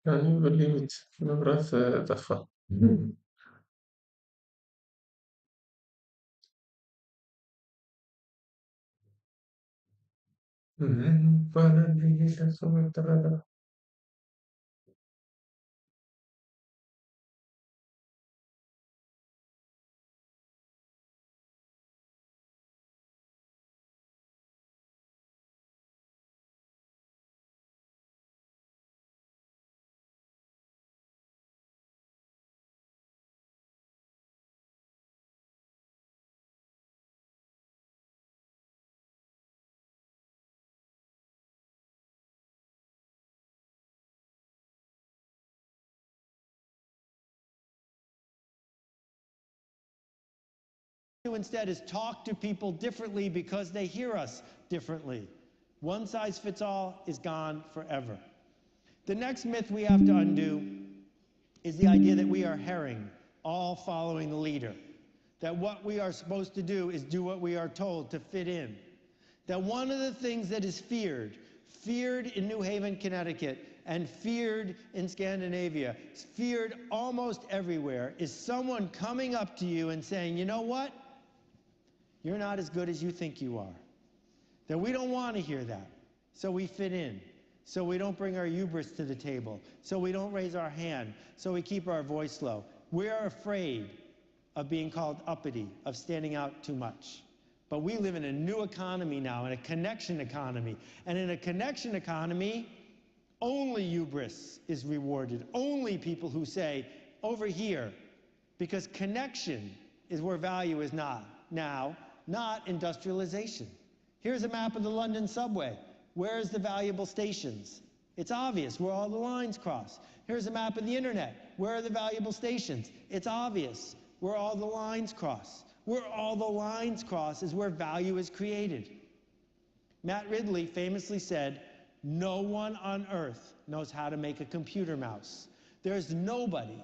Yani limit. Wraz trwa. Mhm. Mhm. Parang hindi siya sumasagot. Instead is talk to people differently because they hear us differently. One size fits all is gone forever. The next myth we have to undo is the idea that we are herring, all following the leader. That what we are supposed to do is do what we are told to fit in. That one of the things that is feared in New Haven, Connecticut, and feared in Scandinavia, feared almost everywhere, is someone coming up to you and saying, you know what? You're not as good as you think you are. That we don't want to hear that. So we fit in. So we don't bring our hubris to the table. So we don't raise our hand. So we keep our voice low. We are afraid of being called uppity, of standing out too much. But we live in a new economy now, in a connection economy. And in a connection economy, only hubris is rewarded. Only people who say, over here, because connection is where value is not now, not industrialization. Here's a map of the London subway. Where's the valuable stations? It's obvious where all the lines cross. Here's a map of the internet. Where are the valuable stations? It's obvious where all the lines cross. Where all the lines cross is where value is created. Matt Ridley famously said, no one on earth knows how to make a computer mouse. There's nobody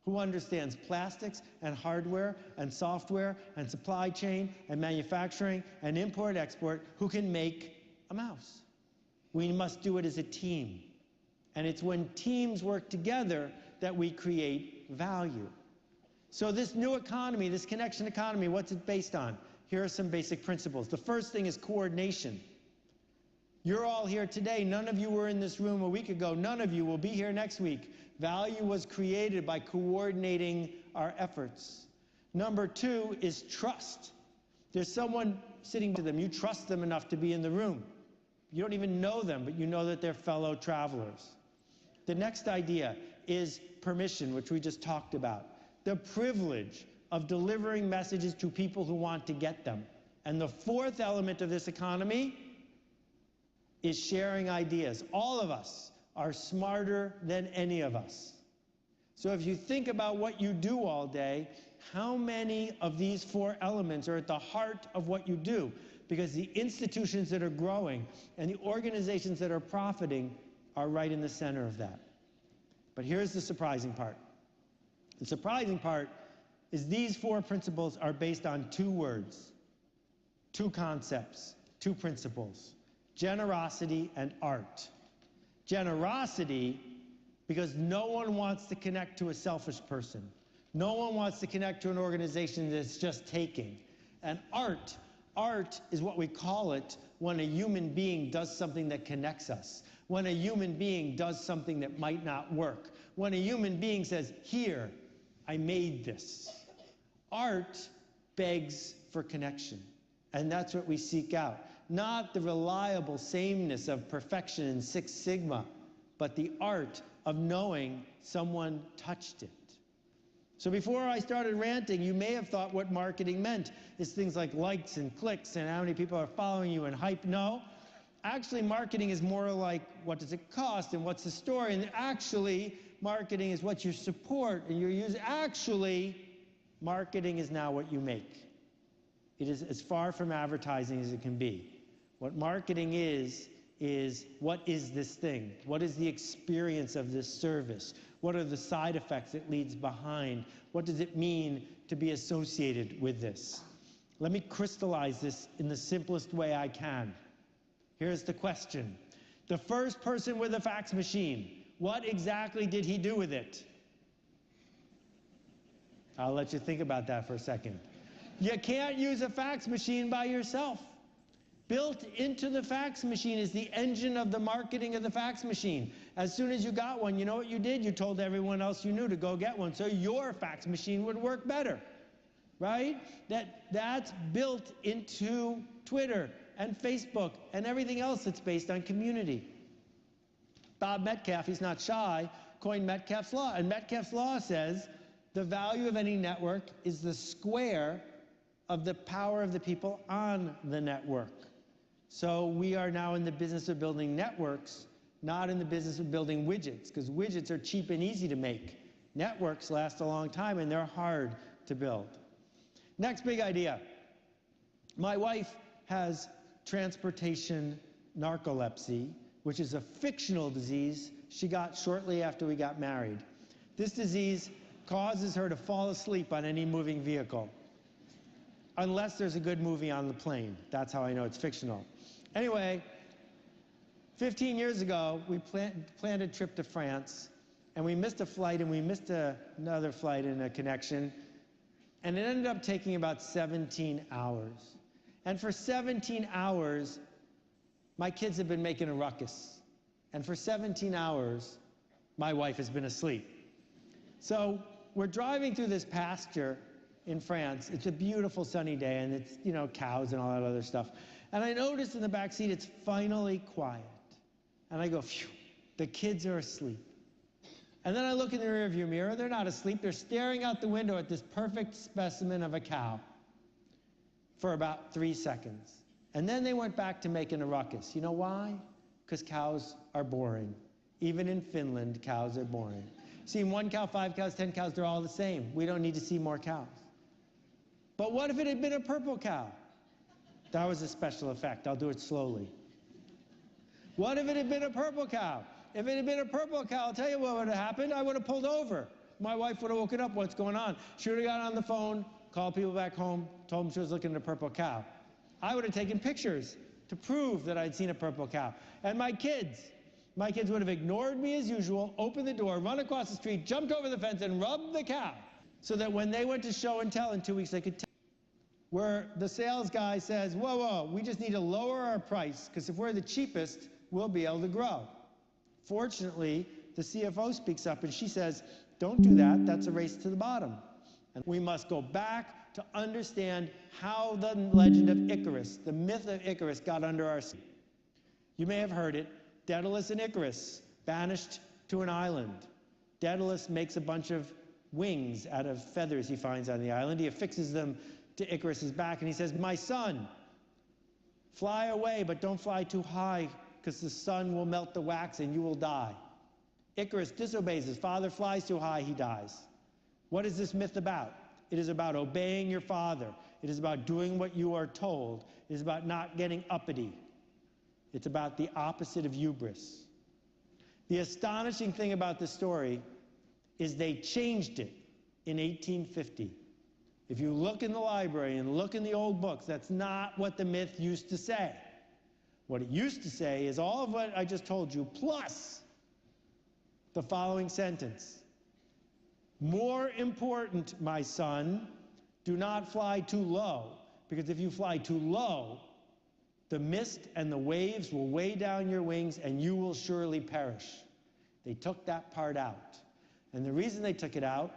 who understands plastics and hardware and software and supply chain and manufacturing and import-export who can make a mouse. We must do it as a team. And it's when teams work together that we create value. So this new economy, this connection economy, what's it based on? Here are some basic principles. The first thing is coordination. You're all here today. None of you were in this room a week ago. None of you will be here next week. Value was created by coordinating our efforts. Number two is trust. There's someone sitting to them. You trust them enough to be in the room. You don't even know them, but you know that they're fellow travelers. The next idea is permission, which we just talked about. The privilege of delivering messages to people who want to get them. And the fourth element of this economy is sharing ideas. All of us are smarter than any of us. So if you think about what you do all day, how many of these four elements are at the heart of what you do? Because the institutions that are growing and the organizations that are profiting are right in the center of that. But here's the surprising part. The surprising part is these four principles are based on two words, two concepts, two principles: generosity and art. Generosity, because no one wants to connect to a selfish person. No one wants to connect to an organization that's just taking. And art is what we call it when a human being does something that connects us. When a human being does something that might not work. When a human being says, here, I made this. Art begs for connection. And that's what we seek out. Not the reliable sameness of perfection in Six Sigma, but the art of knowing someone touched it. So before I started ranting, you may have thought what marketing meant is things like likes and clicks and how many people are following you and hype. No, actually marketing is more like what does it cost and what's the story, and actually marketing is what you support and your use. Actually, marketing is now what you make. It is as far from advertising as it can be. What marketing is what is this thing? What is the experience of this service? What are the side effects it leaves behind? What does it mean to be associated with this? Let me crystallize this in the simplest way I can. Here's the question. The first person with a fax machine What exactly did he do with it? I'll let you think about that for a second. You can't use a fax machine by yourself. Built into the fax machine is the engine of the marketing of the fax machine. As soon as you got one, you know what you did? You told everyone else you knew to go get one, so your fax machine would work better, right? That's built into Twitter and Facebook and everything else that's based on community. Bob Metcalfe, he's not shy, coined Metcalfe's law, and Metcalfe's law says the value of any network is the square of the power of the people on the network. So we are now in the business of building networks, not in the business of building widgets, because widgets are cheap and easy to make. Networks last a long time, and they're hard to build. Next big idea. My wife has transportation narcolepsy, which is a fictional disease she got shortly after we got married. This disease causes her to fall asleep on any moving vehicle, unless there's a good movie on the plane. That's how I know it's fictional. Anyway, 15 years ago, we planned a trip to France, and we missed a flight, and we missed another flight in a connection, and it ended up taking about 17 hours. And for 17 hours, my kids have been making a ruckus. And for 17 hours, my wife has been asleep. So we're driving through this pasture in France. It's a beautiful sunny day, and it's, you know, cows and all that other stuff. And I noticed in the back seat it's finally quiet. And I go, phew, the kids are asleep. And then I look in the rearview mirror. They're not asleep. They're staring out the window at this perfect specimen of a cow for about 3 seconds. And then they went back to making a ruckus. You know why? Because cows are boring. Even in Finland, cows are boring. See, 1 cow, 5 cows, 10 cows, they're all the same. We don't need to see more cows. But what if it had been a purple cow? That was a special effect. I'll do it slowly. What if it had been a purple cow? If it had been a purple cow, I'll tell you what would have happened. I would have pulled over. My wife would have woken up. What's going on? She would have got on the phone, called people back home, told them she was looking at a purple cow. I would have taken pictures to prove that I'd seen a purple cow. And my kids would have ignored me as usual, opened the door, run across the street, jumped over the fence, and rubbed the cow, so that when they went to show and tell in 2 weeks, they could tell. Where the sales guy says, whoa, whoa, we just need to lower our price, because if we're the cheapest, we'll be able to grow. Fortunately, the CFO speaks up, and she says, don't do that. That's a race to the bottom. And we must go back to understand how the legend of Icarus, the myth of Icarus, got under our skin. You may have heard it. Daedalus and Icarus, banished to an island. Daedalus makes a bunch of wings out of feathers he finds on the island. He affixes them to Icarus's back, and he says, my son, fly away, but don't fly too high, because the sun will melt the wax and you will die. Icarus disobeys his father, flies too high, he dies. What is this myth about? It is about obeying your father. It is about doing what you are told. It is about not getting uppity. It's about the opposite of hubris. The astonishing thing about this story is they changed it in 1850. If you look in the library and look in the old books, that's not what the myth used to say. What it used to say is all of what I just told you, plus the following sentence. More important, my son, do not fly too low, because if you fly too low, the mist and the waves will weigh down your wings and you will surely perish. They took that part out. And the reason they took it out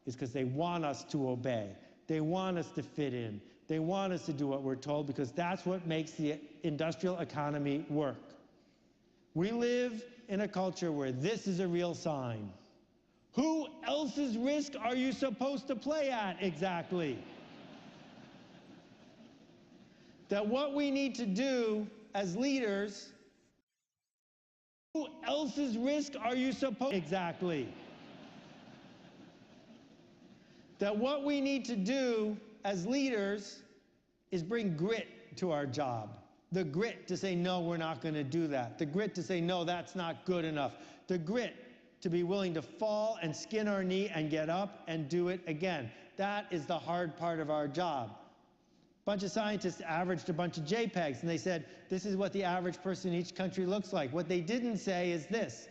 is because they want us to obey. They want us to fit in. They want us to do what we're told, because that's what makes the industrial economy work. We live in a culture where this is a real sign. Who else's risk are you supposed to play at exactly? That what we need to do as leaders, who else's risk are you supposed exactly? That what we need to do as leaders is bring grit to our job. The grit to say, no, we're not going to do that. The grit to say, no, that's not good enough. The grit to be willing to fall and skin our knee and get up and do it again. That is the hard part of our job. A bunch of scientists averaged a bunch of JPEGs, and they said, this is what the average person in each country looks like. What they didn't say is this: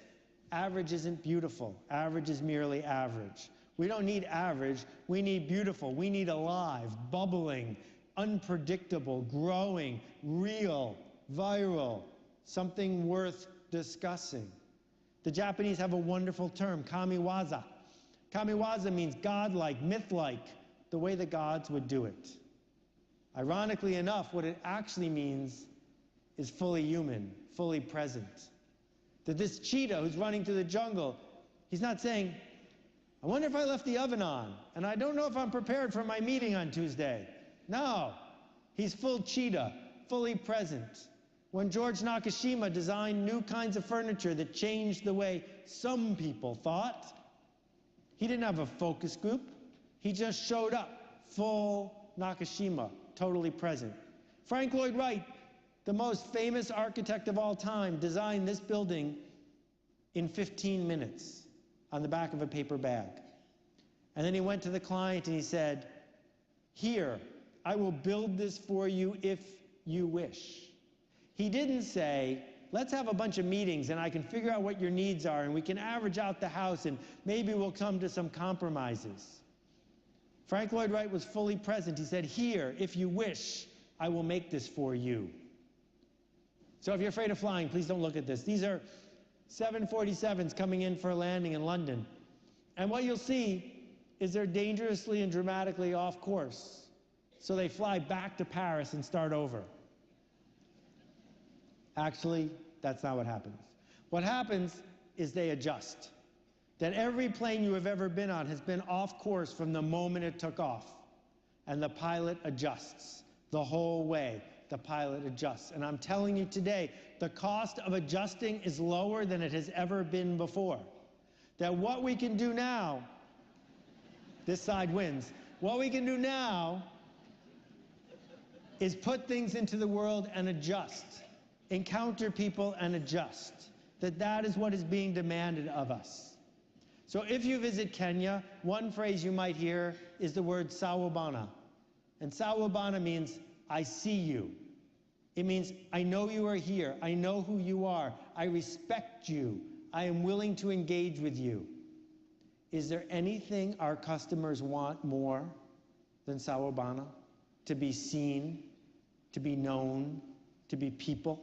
average isn't beautiful. Average is merely average. We don't need average, we need beautiful. We need alive, bubbling, unpredictable, growing, real, viral, something worth discussing. The Japanese have a wonderful term, kamiwaza. Kamiwaza means godlike, myth-like, the way the gods would do it. Ironically enough, what it actually means is fully human, fully present. That this cheetah who's running through the jungle, he's not saying, I wonder if I left the oven on, and I don't know if I'm prepared for my meeting on Tuesday. No, he's full cheetah, fully present. When George Nakashima designed new kinds of furniture that changed the way some people thought, he didn't have a focus group. He just showed up, full Nakashima, totally present. Frank Lloyd Wright, the most famous architect of all time, designed this building in 15 minutes on the back of a paper bag. And then he went to the client and he said, here, I will build this for you if you wish. He didn't say, let's have a bunch of meetings and I can figure out what your needs are and we can average out the house and maybe we'll come to some compromises. Frank Lloyd Wright was fully present. He said, here, if you wish, I will make this for you. So if you're afraid of flying, please don't look at this. These are 747s coming in for a landing in London. And what you'll see is they're dangerously and dramatically off course. So they fly back to Paris and start over. Actually, that's not what happens. What happens is they adjust. That every plane you have ever been on has been off course from the moment it took off. And the pilot adjusts the whole way. The pilot adjusts. And I'm telling you today, the cost of adjusting is lower than it has ever been before. That what we can do now, this side wins, what we can do now is put things into the world and adjust. Encounter people and adjust. That is what is being demanded of us. So if you visit Kenya, one phrase you might hear is the word sawubona. And sawubona means, I see you. It means, I know you are here. I know who you are. I respect you. I am willing to engage with you. Is there anything our customers want more than sawubona? To be seen, to be known, to be people?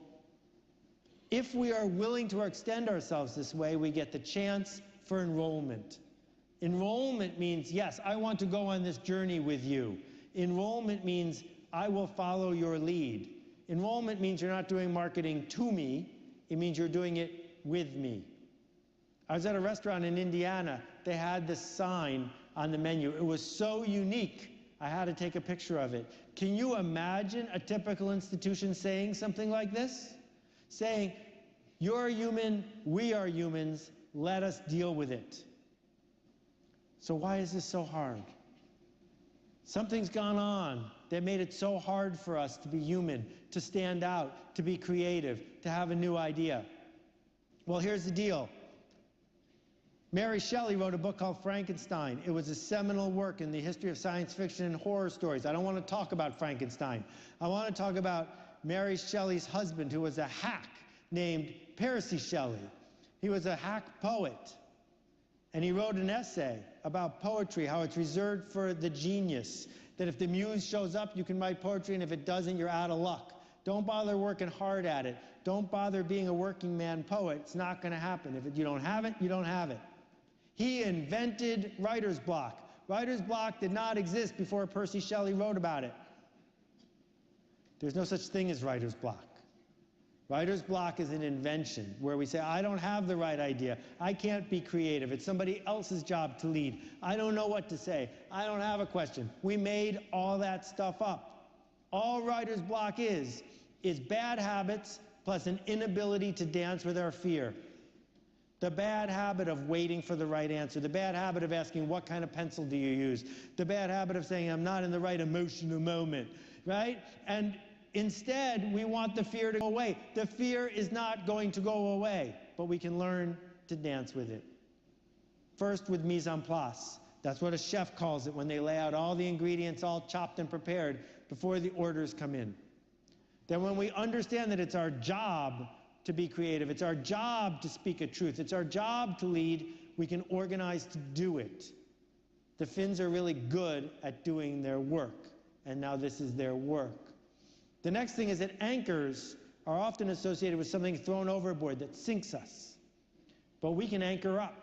If we are willing to extend ourselves this way, we get the chance for enrollment. Enrollment means, yes, I want to go on this journey with you. Enrollment means, I will follow your lead. Enrollment means you're not doing marketing to me, it means you're doing it with me. I was at a restaurant in Indiana, they had this sign on the menu. It was so unique, I had to take a picture of it. Can you imagine a typical institution saying something like this? Saying, you're a human, we are humans, let us deal with it. So why is this so hard? Something's gone on that made it so hard for us to be human, to stand out, to be creative, to have a new idea. Well, here's the deal. Mary Shelley wrote a book called Frankenstein. It was a seminal work in the history of science fiction and horror stories. I don't want to talk about Frankenstein. I want to talk about Mary Shelley's husband, who was a hack named Percy Shelley. He was a hack poet. And he wrote an essay about poetry, how it's reserved for the genius. That if the muse shows up, you can write poetry, and if it doesn't, you're out of luck. Don't bother working hard at it. Don't bother being a working man poet. It's not going to happen. If you don't have it, you don't have it. He invented writer's block. Writer's block did not exist before Percy Shelley wrote about it. There's no such thing as writer's block. Writer's block is an invention where we say, I don't have the right idea. I can't be creative. It's somebody else's job to lead. I don't know what to say. I don't have a question. We made all that stuff up. All writer's block is bad habits plus an inability to dance with our fear. The bad habit of waiting for the right answer. The bad habit of asking, what kind of pencil do you use? The bad habit of saying, I'm not in the right emotional moment, right? And instead, we want the fear to go away. The fear is not going to go away, but we can learn to dance with it. First, with mise en place. That's what a chef calls it when they lay out all the ingredients all chopped and prepared before the orders come in. Then when we understand that it's our job to be creative. It's our job to speak a truth. It's our job to lead. We can organize to do it. The Finns are really good at doing their work, and now this is their work. The next thing is that anchors are often associated with something thrown overboard that sinks us. But we can anchor up.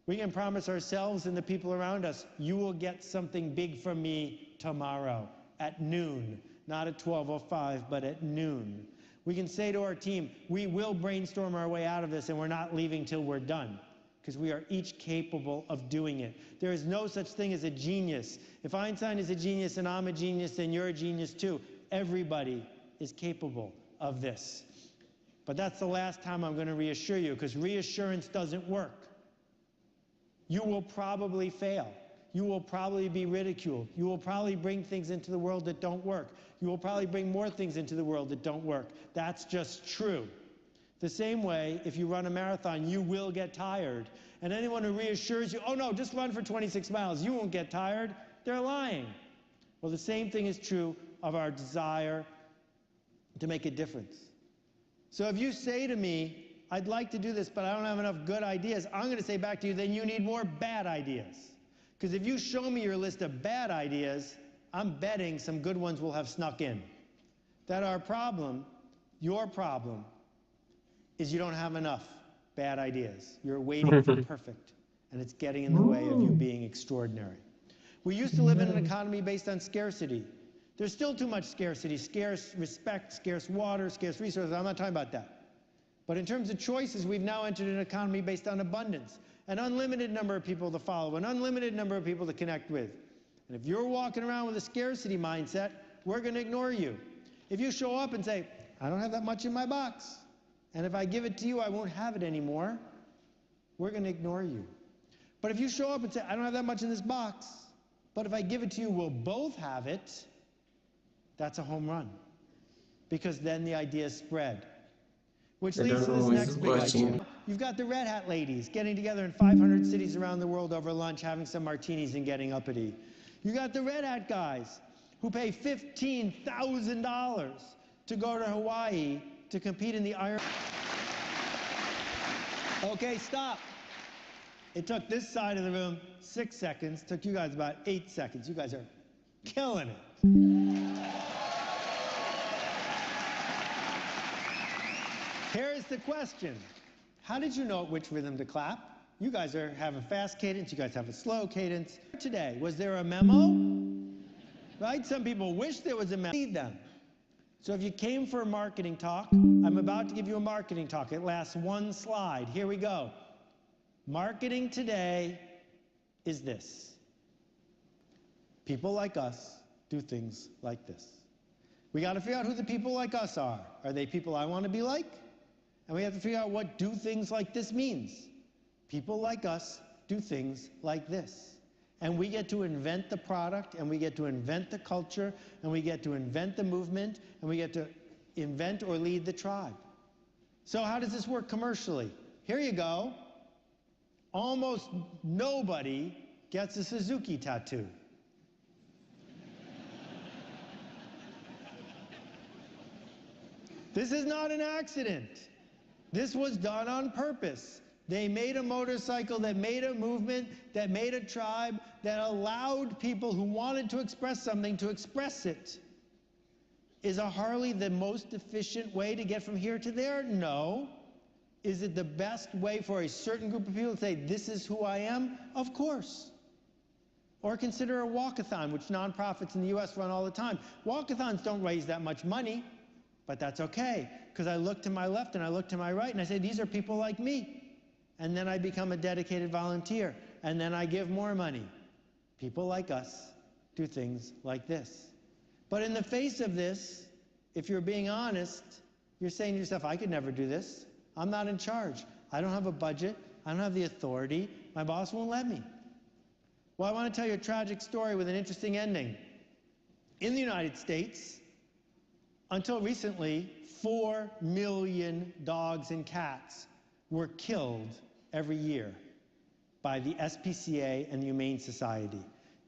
We can promise ourselves and the people around us, you will get something big from me tomorrow at noon. Not at 12:05, but at noon. We can say to our team, we will brainstorm our way out of this and we're not leaving till we're done, because we are each capable of doing it. There is no such thing as a genius. If Einstein is a genius and I'm a genius, then you're a genius too. Everybody is capable of this. But that's the last time I'm going to reassure you, because reassurance doesn't work. You will probably fail. You will probably be ridiculed. You will probably bring things into the world that don't work. You will probably bring more things into the world that don't work. That's just true. The same way, if you run a marathon, you will get tired. And anyone who reassures you, oh no, just run for 26 miles, you won't get tired, they're lying. Well, the same thing is true of our desire to make a difference. So if you say to me, I'd like to do this, but I don't have enough good ideas, I'm going to say back to you, then you need more bad ideas. Because if you show me your list of bad ideas, I'm betting some good ones will have snuck in. That our problem, your problem, is you don't have enough bad ideas. You're waiting for perfect, and it's getting in the way of you being extraordinary. We used to live in an economy based on scarcity. There's still too much scarcity, scarce respect, scarce water, scarce resources. I'm not talking about that. But in terms of choices, we've now entered an economy based on abundance. An unlimited number of people to follow, an unlimited number of people to connect with. And if you're walking around with a scarcity mindset, we're going to ignore you. If you show up and say, I don't have that much in my box, and if I give it to you, I won't have it anymore, we're going to ignore you. But if you show up and say, I don't have that much in this box, but if I give it to you, we'll both have it, that's a home run. Because then the ideas spread. Which leads to this next big idea. You've got the Red Hat ladies getting together in 500 cities around the world over lunch, having some martinis and getting uppity. You got the Red Hat guys who pay $15,000 to go to Hawaii to compete in the Iron. Okay, stop. It took this side of the room 6 seconds. Took you guys about 8 seconds. You guys are killing it. Here's the question. How did you know at which rhythm to clap? You guys have a fast cadence, you guys have a slow cadence. Today, was there a memo? Right? Some people wish there was a memo. Need them. So if you came for a marketing talk, I'm about to give you a marketing talk. It lasts one slide. Here we go. Marketing today is this. People like us do things like this. We got to figure out who the people like us are. Are they people I want to be like? And we have to figure out what do things like this means. People like us do things like this. And we get to invent the product, and we get to invent the culture, and we get to invent the movement, and we get to invent or lead the tribe. So how does this work commercially? Here you go. Almost nobody gets a Suzuki tattoo. This is not an accident. This was done on purpose. They made a motorcycle that made a movement, that made a tribe, that allowed people who wanted to express something to express it. Is a Harley the most efficient way to get from here to there? No. Is it the best way for a certain group of people to say, this is who I am? Of course. Or consider a walkathon, which nonprofits in the US run all the time. Walkathons don't raise that much money, but that's okay, because I look to my left and I look to my right and I say, these are people like me. And then I become a dedicated volunteer, and then I give more money. People like us do things like this. But in the face of this, if you're being honest, you're saying to yourself, I could never do this. I'm not in charge. I don't have a budget. I don't have the authority. My boss won't let me. Well, I want to tell you a tragic story with an interesting ending. In the United States, until recently, 4 million dogs and cats were killed every year by the SPCA and the Humane Society.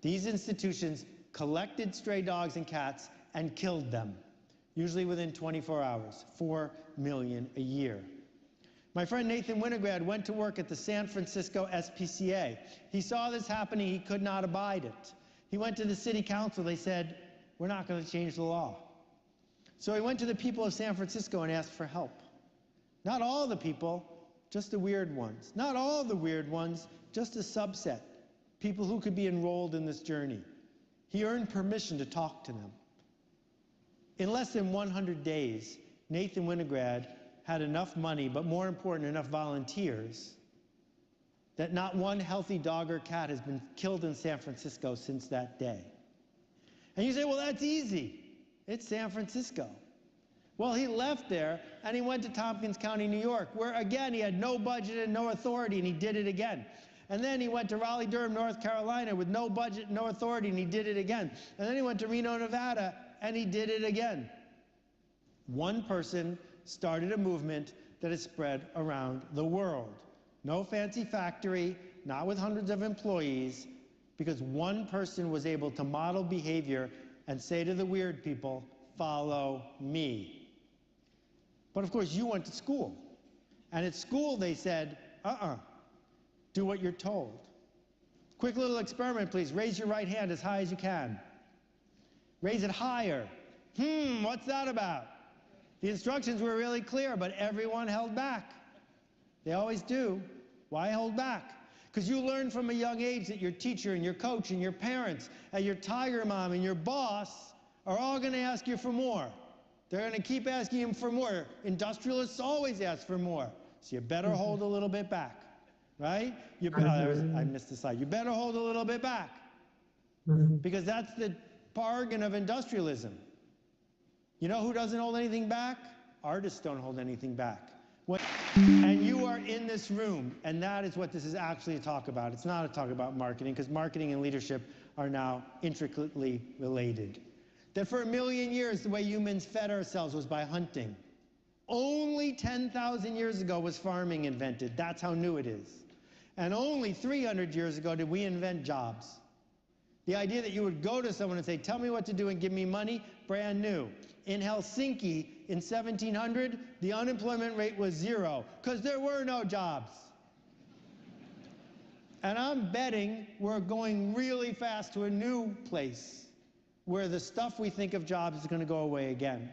These institutions collected stray dogs and cats and killed them. usually within 24 hours, 4 million a year. My friend Nathan Winograd went to work at the San Francisco SPCA. He saw this happening, he could not abide it. He went to the city council, they said, we're not going to change the law. So he went to the people of San Francisco and asked for help. Not all the people, just the weird ones. Not all the weird ones, just a subset. People who could be enrolled in this journey. He earned permission to talk to them. In less than 100 days, Nathan Winograd had enough money, but more important, enough volunteers, that not one healthy dog or cat has been killed in San Francisco since that day. And you say, well, that's easy. It's San Francisco. Well, he left there, and he went to Tompkins County, New York, where, again, he had no budget and no authority, and he did it again. And then he went to Raleigh-Durham, North Carolina, with no budget, no authority, and he did it again. And then he went to Reno, Nevada, and he did it again. One person started a movement that has spread around the world. No fancy factory, not with hundreds of employees, because one person was able to model behavior and say to the weird people, follow me. But of course, you went to school. And at school, they said, do what you're told. Quick little experiment, please. Raise your right hand as high as you can. Raise it higher. What's that about? The instructions were really clear, but everyone held back. They always do. Why hold back? Because you learn from a young age that your teacher and your coach and your parents and your tiger mom and your boss are all going to ask you for more. They're going to keep asking you for more. Industrialists always ask for more. So you better hold a little bit back, right? I missed the slide. You better hold a little bit back. Because that's the bargain of industrialism. You know who doesn't hold anything back? Artists don't hold anything back. And you are in this room, and that is what this is actually a talk about. It's not a talk about marketing, because marketing and leadership are now intricately related. That for 1 million years, the way humans fed ourselves was by hunting. Only 10,000 years ago was farming invented. That's how new it is. And only 300 years ago did we invent jobs. The idea that you would go to someone and say, tell me what to do and give me money, brand new. In Helsinki in 1700, the unemployment rate was 0, because there were no jobs. And I'm betting we're going really fast to a new place where the stuff we think of jobs is going to go away again.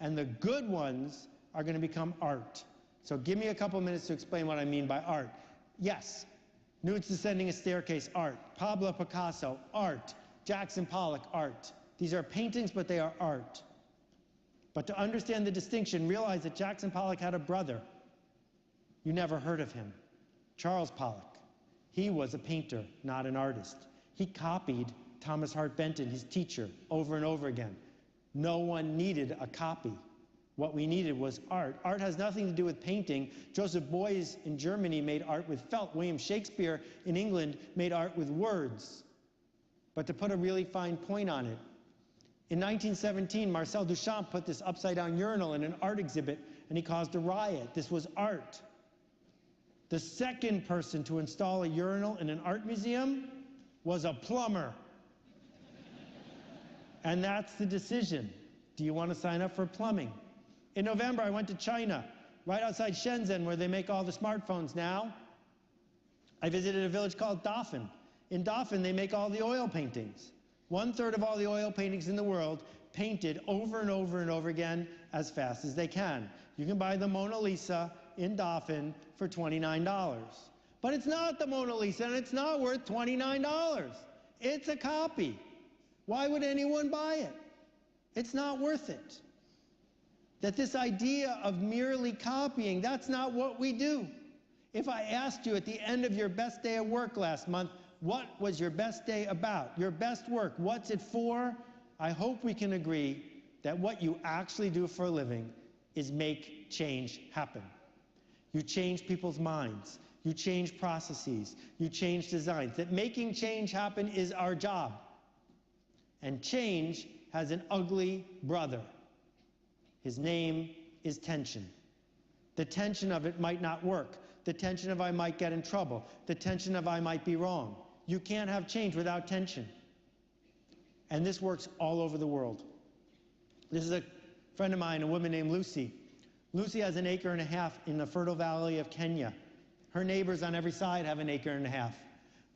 And the good ones are going to become art. So give me a couple minutes to explain what I mean by art. Yes, nudes descending a staircase, art. Pablo Picasso, art. Jackson Pollock, art. These are paintings, but they are art. But to understand the distinction, realize that Jackson Pollock had a brother. You never heard of him. Charles Pollock. He was a painter, not an artist. He copied Thomas Hart Benton, his teacher, over and over again. No one needed a copy. What we needed was art. Art has nothing to do with painting. Joseph Beuys in Germany made art with felt. William Shakespeare in England made art with words. But to put a really fine point on it, in 1917, Marcel Duchamp put this upside-down urinal in an art exhibit, and he caused a riot. This was art. The second person to install a urinal in an art museum was a plumber. And that's the decision. Do you want to sign up for plumbing? In November, I went to China, right outside Shenzhen, where they make all the smartphones now. I visited a village called Dafan. In Dafan, they make all the oil paintings. 1/3 of all the oil paintings in the world painted over and over and over again as fast as they can. You can buy the Mona Lisa in Dafan for $29. But it's not the Mona Lisa, and it's not worth $29. It's a copy. Why would anyone buy it? It's not worth it. That this idea of merely copying, that's not what we do. If I asked you at the end of your best day at work last month, what was your best day about? Your best work, what's it for? I hope we can agree that what you actually do for a living is make change happen. You change people's minds. You change processes. You change designs. That making change happen is our job. And change has an ugly brother. His name is tension. The tension of it might not work. The tension of I might get in trouble. The tension of I might be wrong. You can't have change without tension. And this works all over the world. This is a friend of mine, a woman named Lucy. Lucy has 1.5 acres in the fertile valley of Kenya. Her neighbors on every side have 1.5 acres.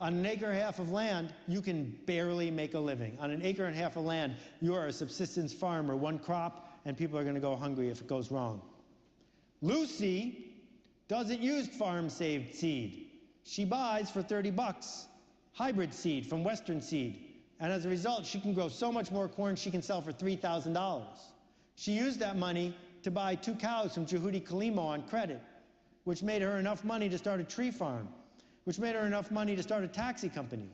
On 1.5 acres of land, you can barely make a living. On 1.5 acres of land, you are a subsistence farmer, one crop, and people are going to go hungry if it goes wrong. Lucy doesn't use farm-saved seed. She buys for $30 hybrid seed from Western Seed. And as a result, she can grow so much more corn she can sell for $3,000. She used that money to buy 2 cows from Jehudi Kalimo on credit, which made her enough money to start a tree farm, which made her enough money to start a taxi company.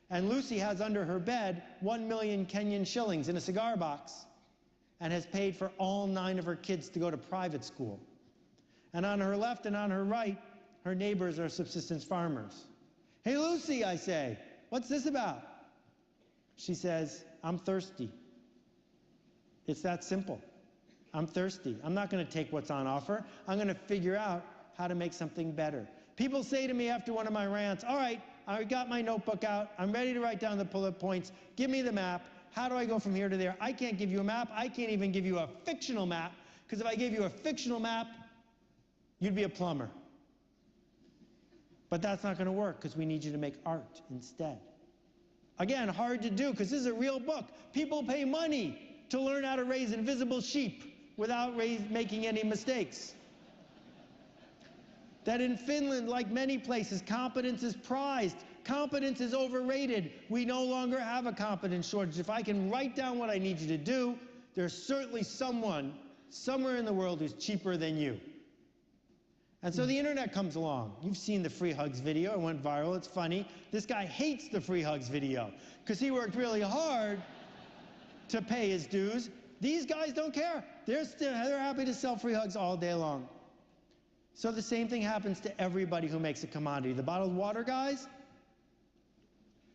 And Lucy has under her bed 1 million Kenyan shillings in a cigar box and has paid for all 9 of her kids to go to private school. And on her left and on her right, her neighbors are subsistence farmers. Hey, Lucy, I say, what's this about? She says, I'm thirsty. It's that simple. I'm thirsty. I'm not going to take what's on offer. I'm going to figure out how to make something better. People say to me after one of my rants, all right, I got my notebook out. I'm ready to write down the bullet points. Give me the map. How do I go from here to there? I can't give you a map. I can't even give you a fictional map, because if I gave you a fictional map, you'd be a plumber. But that's not going to work, because we need you to make art instead. Again, hard to do, because this is a real book. People pay money to learn how to raise invisible sheep without making any mistakes. That in Finland, like many places, competence is prized. Competence is overrated. We no longer have a competence shortage. If I can write down what I need you to do, there's certainly someone somewhere in the world who's cheaper than you. And so the internet comes along. You've seen the free hugs video. It went viral. It's funny. This guy hates the free hugs video because he worked really hard to pay his dues. These guys don't care. They're happy to sell free hugs all day long. So the same thing happens to everybody who makes a commodity. The bottled water guys,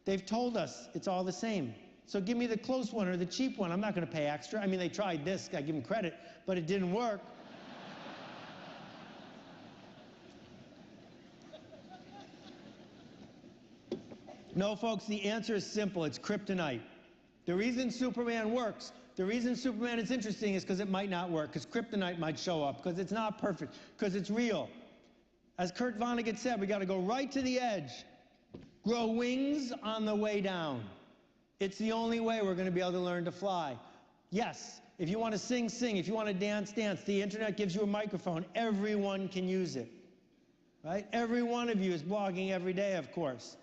they've told us it's all the same. So give me the close one or the cheap one. I'm not going to pay extra. I mean, they tried this. I give them credit, but it didn't work. No, folks, the answer is simple. It's kryptonite. The reason Superman works, the reason Superman is interesting is because it might not work, because kryptonite might show up, because it's not perfect, because it's real. As Kurt Vonnegut said, we got to go right to the edge. Grow wings on the way down. It's the only way we're going to be able to learn to fly. Yes, if you want to sing, sing. If you want to dance, dance. The internet gives you a microphone. Everyone can use it. Right? Every one of you is blogging every day, of course.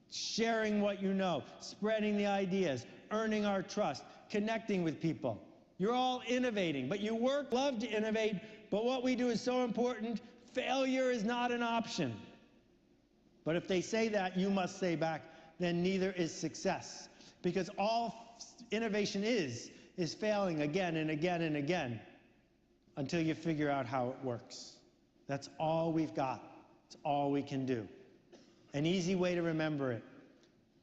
Sharing what you know, spreading the ideas, earning our trust, connecting with people. You're all innovating, but you love to innovate, but what we do is so important. Failure is not an option. But if they say that, you must say back, then neither is success. Because all innovation is failing again and again and again until you figure out how it works. That's all we've got. It's all we can do. An easy way to remember it.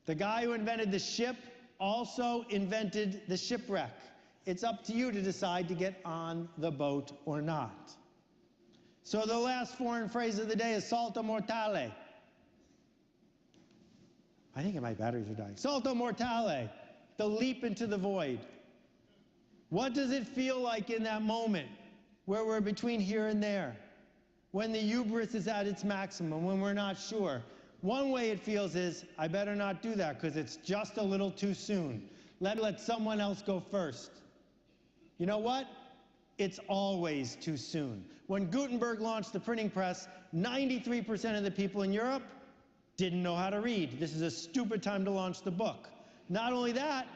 The guy who invented the ship also invented the shipwreck. It's up to you to decide to get on the boat or not. So the last foreign phrase of the day is salto mortale. I think my batteries are dying. Salto mortale, the leap into the void. What does it feel like in that moment where we're between here and there? When the hubris is at its maximum, when we're not sure. One way it feels is, I better not do that because it's just a little too soon. Let someone else go first. You know what? It's always too soon. When Gutenberg launched the printing press, 93% of the people in Europe didn't know how to read. This is a stupid time to launch the book. Not only that,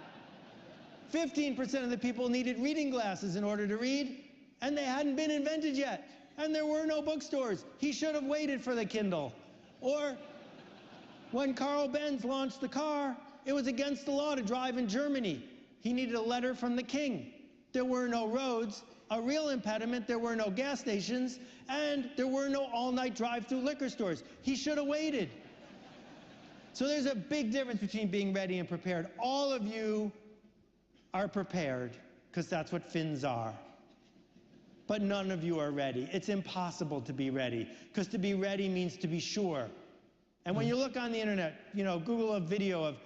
15% of the people needed reading glasses in order to read, and they hadn't been invented yet. And there were no bookstores. He should have waited for the Kindle. Or when Carl Benz launched the car, it was against the law to drive in Germany. He needed a letter from the king. There were no roads. A real impediment, there were no gas stations, and there were no all-night drive-through liquor stores. He should have waited. So there's a big difference between being ready and prepared. All of you are prepared, because that's what Finns are. But none of you are ready. It's impossible to be ready, because to be ready means to be sure. And when you look on the internet, you know, Google a video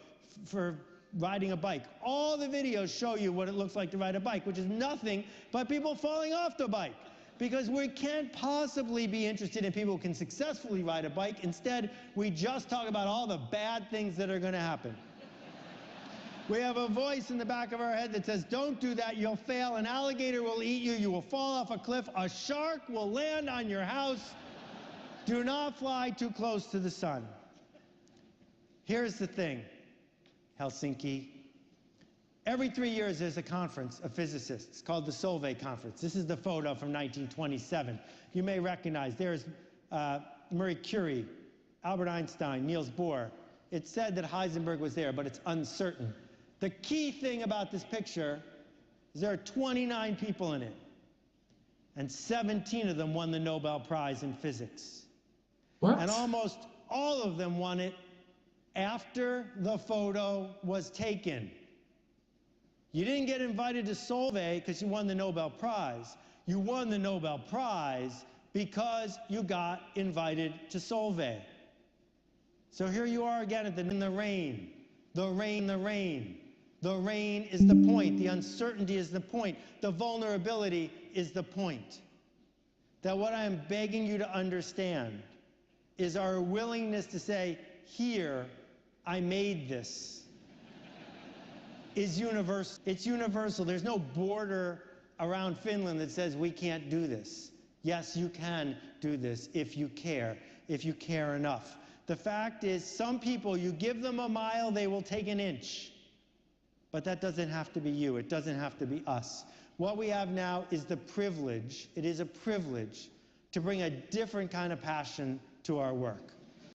for riding a bike. All the videos show you what it looks like to ride a bike, which is nothing but people falling off the bike. Because we can't possibly be interested in people who can successfully ride a bike. Instead, we just talk about all the bad things that are going to happen. We have a voice in the back of our head that says, don't do that, you'll fail, an alligator will eat you, you will fall off a cliff, a shark will land on your house. Do not fly too close to the sun. Here's the thing, Helsinki. Every 3 years there's a conference of physicists called the Solvay Conference. This is the photo from 1927. You may recognize there's Marie Curie, Albert Einstein, Niels Bohr. It's said that Heisenberg was there, but it's uncertain. The key thing about this picture is there are 29 people in it, and 17 of them won the Nobel Prize in physics. What? And almost all of them won it after the photo was taken. You didn't get invited to Solvay because you won the Nobel Prize. You won the Nobel Prize because you got invited to Solvay. So here you are again in the rain. The rain, the rain. The rain is the point. The uncertainty is the point. The vulnerability is the point. That what I am begging you to understand is our willingness to say, here, I made this, is universal. It's universal. There's no border around Finland that says we can't do this. Yes, you can do this if you care enough. The fact is, some people, you give them a mile, they will take an inch. But that doesn't have to be you. It doesn't have to be us. What we have now is the privilege, it is a privilege, to bring a different kind of passion to our work.